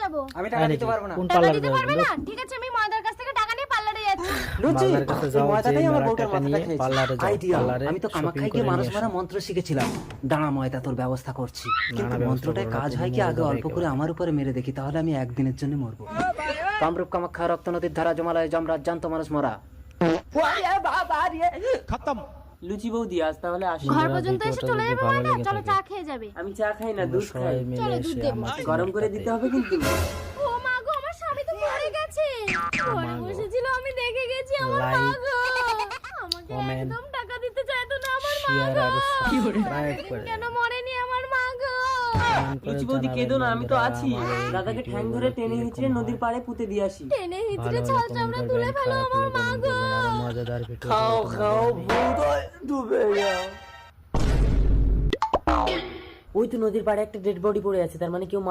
যাব। আমি টাকা দিতে পারবো না। কোন টাকা পার্লারে দিতে যাবে? পারবে না? ঠিক আছে, আমি ময়দার কাছ থেকে টাকা নিয়ে পার্লারে যাচ্ছি। লুচি বাজারের কাছে যাও, ময়দাটাই যে আমার মেলার বউটার টাকা মাথাটা নিয়ে খেয়েছে। পার্লারে যাও, আইডিয়া, পার্লারে আমি তো shopping কামাখ্যায় করে গিয়ে মানুষ নিয়ে মারা আসো। মন্ত্র শিখেছিলাম। দাঁড়া ময়দা, তোর ব্যবস্থা করছি। কিন্তু ব্যবস্থা মন্ত্রটায় করো, কাজ তুমি হয় কি, মরে আগে যাবে অল্প করে একেবারে। আমার উপরে মেরে দেখি, তাহলে আমি একদিনের জন্য মরবো। কামরূপ কামাখ্যা রক্ত নদীর ধারা জমালয় যমরাজ জান্ত মানুষ মরা। লুচি বৌদি আজ তাহলে আসি। ঘর বন্ধুরা, পর্যন্ত এসে ভিডিওটা চলে যদি যাবে ভালো ময়দা, লেগে চলো থাকে, চা খেয়ে যাবে। আমি চা খাই না, দুধ খাই। সবাই মিলে চলো, এসে দুধ দেবো। আমার গরম করে চ্যানেলটাতে দিতে হবে কিন্তু। ও মা গো, আমার স্বামী তো পড়ে গেছে। ঘরে বসেছিল, আমি দেখে গেছি। আমার মা লাইক, গো, আমাকে কমেন্ট, একদম টাকা দিতে চাইতো না আমার মা শেয়ার গো। আর সাবস্ক্রাইব করে কেন মরেনি আমার মা গো? কমেন্ট করে লুচি বৌদি জানাবেন কেঁদো না, আমি তো বন্ধুরা, আছি। আমার এই দাদাকে ঠ্যাং ভিডিওগুলো ধরে টেনে কিরকম হিচড়ে নদীর হয়। পাড়ে পুঁতে দিয়ে আসি। টেনে হিচড়ে ভালো ছাল হলে চামড়া কমেন্ট তুলে করবেন, ফেলো খারাপ আমার হলে মা কমেন্ট গো। করবেন। আরো মজাদার ভিডিও খাও খাও ভূতোয় ডুবে যাও। ওই তো নদীর পাড়ে একটা ডেড বডি পড়ে আছে, তার মানে কেউ